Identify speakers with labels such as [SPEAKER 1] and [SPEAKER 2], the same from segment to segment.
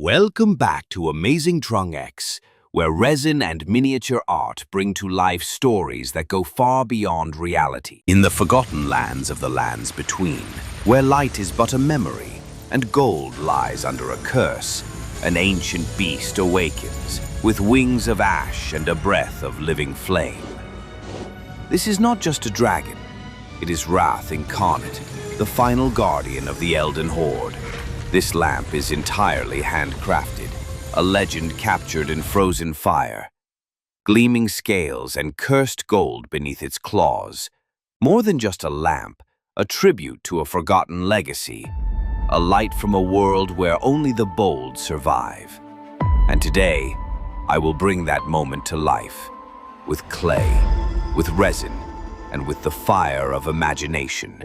[SPEAKER 1] Welcome back to AmazingTrungX, where resin and miniature art bring to life stories that go far beyond reality. In the forgotten lands of the lands between, where light is but a memory and gold lies under a curse, an ancient beast awakens with wings of ash and a breath of living flame. This is not just a dragon, it is Wrath incarnate, the final guardian of the Elden Horde. This lamp is entirely handcrafted, a legend captured in frozen fire. Gleaming scales and cursed gold beneath its claws. More than just a lamp, a tribute to a forgotten legacy. A light from a world where only the bold survive. And today, I will bring that moment to life. With clay, with resin, and with the fire of imagination.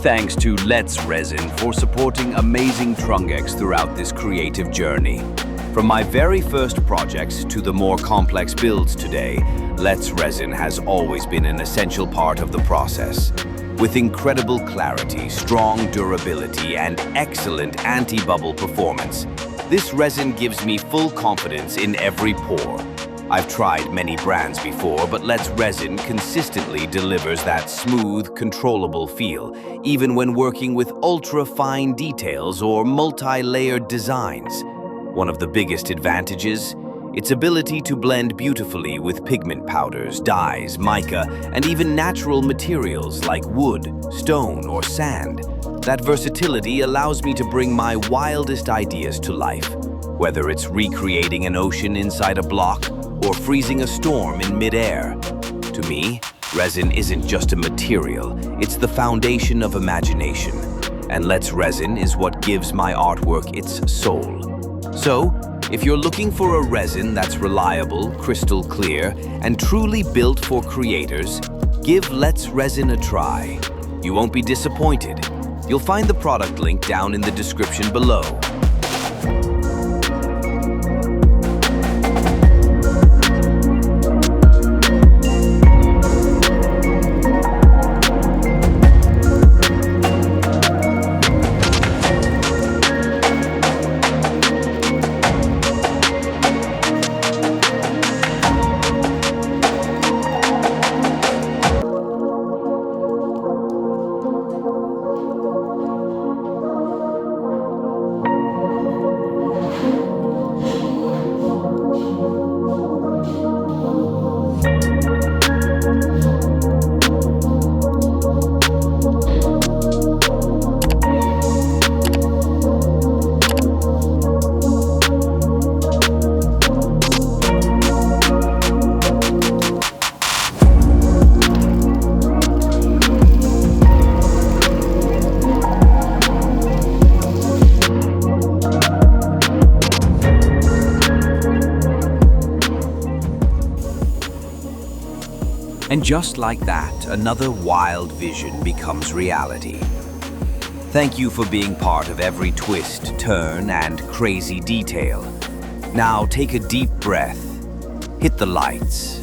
[SPEAKER 1] thanks to Let's Resin for supporting AmazingTrungX throughout this creative journey. From my very first projects to the more complex builds today, Let's Resin has always been an essential part of the process. With incredible clarity, strong durability, and excellent anti-bubble performance, this resin gives me full confidence in every pour. I've tried many brands before, but Let's Resin consistently delivers that smooth, controllable feel, even when working with ultra-fine details or multi-layered designs. One of the biggest advantages? Its ability to blend beautifully with pigment powders, dyes, mica, and even natural materials like wood, stone, or sand. That versatility allows me to bring my wildest ideas to life, whether it's recreating an ocean inside a block or freezing a storm in mid-air. To me, resin isn't just a material, it's the foundation of imagination. And Let's Resin is what gives my artwork its soul. So, if you're looking for a resin that's reliable, crystal clear, and truly built for creators, give Let's Resin a try. You won't be disappointed. You'll find the product link down in the description below. And just like that, another wild vision becomes reality. Thank you for being part of every twist, turn, and crazy detail. Now take a deep breath, hit the lights,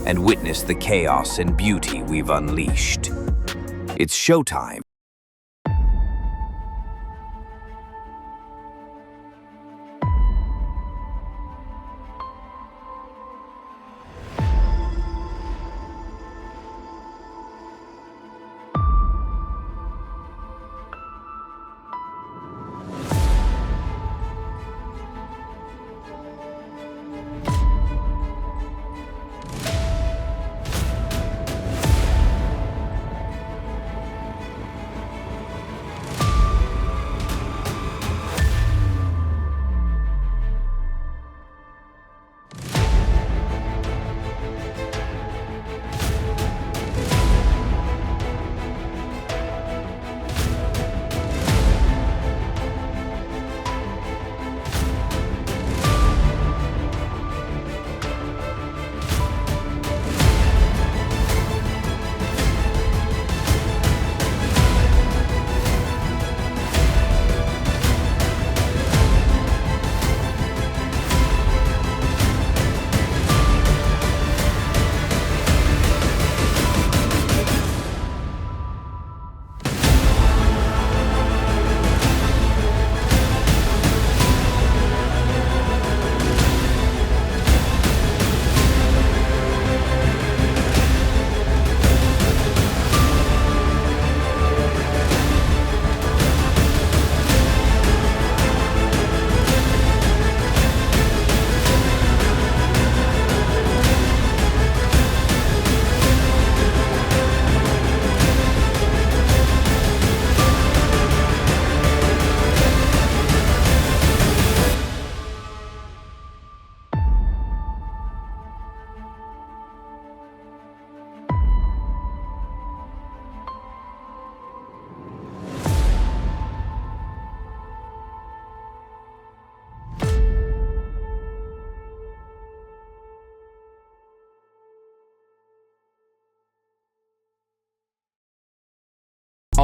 [SPEAKER 1] and witness the chaos and beauty we've unleashed. It's showtime.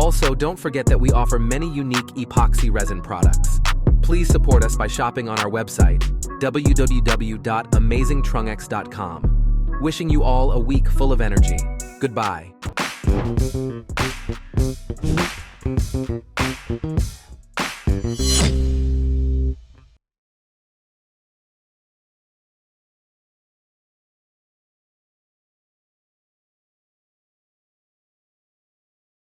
[SPEAKER 2] Also, don't forget that we offer many unique epoxy resin products. Please support us by shopping on our website, www.AmazingTrungX.com. Wishing you all a week full of energy. Goodbye.